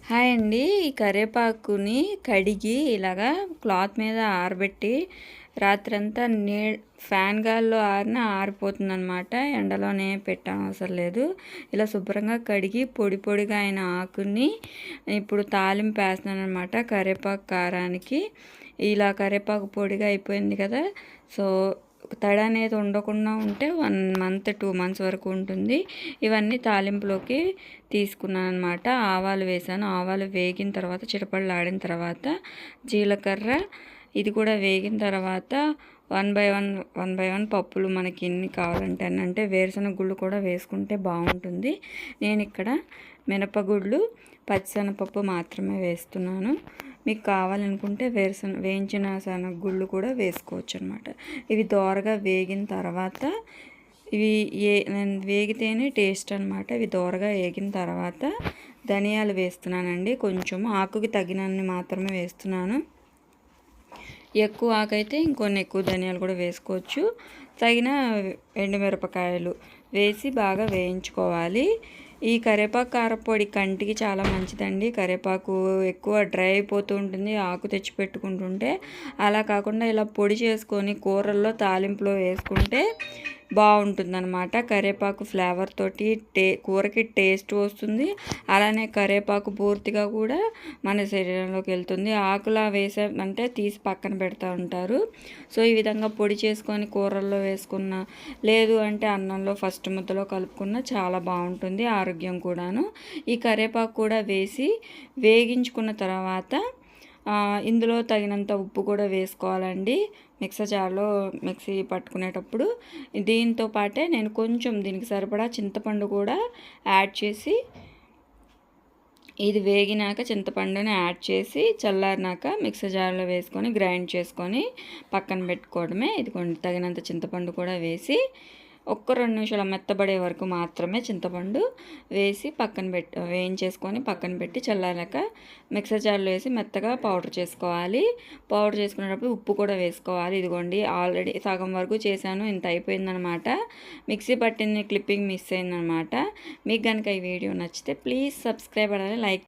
Hi అండి. ఈ కరివేపాకుని కడిగి ఇలాగా క్లాత్ మీద ఆరబెట్టి రాత్రంతా ఫ్యాన్ గాల్లో ఆరినా ఆరిపోతుందనమాట. ఎండలోనే పెట్టాం అవసరం లేదు. ఇలా శుభ్రంగా కడిగి పొడి పొడిగా అయిన ఆకుని ఇప్పుడు తాలింపు వేస్తున్నాను అనమాట కరివేపాకు కారానికి. ఇలా కరివేపాకు పొడిగా అయిపోయింది కదా. సో తడి అనేది ఉండకుండా ఉంటే 1 మంత్ 2 మంత్స్ వరకు ఉంటుంది. ఇవన్నీ తాలింపులోకి తీసుకున్నాను అనమాట. ఆవాలు వేసాను. ఆవాలు వేగిన తర్వాత చిటపటలాడిన తర్వాత జీలకర్ర ఇది కూడా వేగిన తర్వాత 1 బై 1 పప్పులు మనకి ఎన్ని కావాలంటే అన్ని, అంటే వేరుశనగ గుళ్ళు కూడా వేసుకుంటే బాగుంటుంది. నేను ఇక్కడ మినపగుళ్ళు పచ్చిశనగపప్పు మాత్రమే వేస్తున్నాను. మీకు కావాలనుకుంటే వేయించిన శనగగుళ్ళు కూడా వేసుకోవచ్చు అనమాట. ఇవి దోరగా వేగిన తర్వాత ఇవి వేగితేనే టేస్ట్ అనమాట. ఇవి దోరగా వేగిన తర్వాత ధనియాలు వేస్తున్నానండి. కొంచెం ఆకుకి తగినన్ని మాత్రమే వేస్తున్నాను. ఎక్కువ ఆకైతే ఇంకొన్ని ఎక్కువ ధనియాలు కూడా వేసుకోవచ్చు. తగిన ఎండుమిరపకాయలు వేసి బాగా వేయించుకోవాలి. ఈ కరివేపాకు కారపొడి కంటికి చాలా మంచిదండి. కరివేపాకు ఎక్కువ డ్రై అయిపోతూ ఉంటుంది ఆకు తెచ్చి పెట్టుకుంటుంటే. అలా కాకుండా ఇలా పొడి చేసుకొని కూరల్లో తాలింపులో వేసుకుంటే బాగుంటుందన్నమాట. కరివేపాకు ఫ్లేవర్ తోటి కూరకి టేస్ట్ వస్తుంది. అలానే కరివేపాకు పూర్తిగా కూడా మన శరీరంలోకి వెళ్తుంది. ఆకులా వేసామంటే తీసి పక్కన పెడతా ఉంటారు. సో ఈ విధంగా పొడి చేసుకొని కూరల్లో వేసుకున్న, లేదు అంటే అన్నంలో ఫస్ట్ ముద్దలో కలుపుకున్న చాలా బాగుంటుంది. ఆరోగ్యం కూడాను. ఈ కరివేపాకు కూడా వేసి వేగించుకున్న తర్వాత ఇందులో తగినంత ఉప్పు కూడా వేసుకోవాలండి. మిక్సర్ జార్లో మిక్సీ పట్టుకునేటప్పుడు దీంతో పాటే నేను కొంచెం దీనికి సరిపడా చింతపండు కూడా యాడ్ చేసి, ఇది వేగినాక చింతపండుని యాడ్ చేసి చల్లారినాక మిక్సర్ జార్లో వేసుకొని గ్రైండ్ చేసుకొని పక్కన పెట్టుకోవడమే. ఇది తగినంత చింతపండు కూడా వేసి 1-2 నిమిషాలు మెత్తబడే వరకు మాత్రమే చింతపండు వేసి వేయించేసుకొని పక్కన పెట్టి చల్లారాక మిక్సర్ జార్లో వేసి మెత్తగా పౌడర్ చేసుకోవాలి. పౌడర్ చేసుకునేటప్పుడు ఉప్పు కూడా వేసుకోవాలి. ఇదిగోండి ఆల్రెడీ సగం వరకు చేశాను, ఇంత అయిపోయిందనమాట. మిక్సీ పట్టిన క్లిప్పింగ్ మిస్ అయిందనమాట. మీకు కనుక ఈ వీడియో నచ్చితే ప్లీజ్ సబ్స్క్రైబ్ అవ్వాలి, లైక్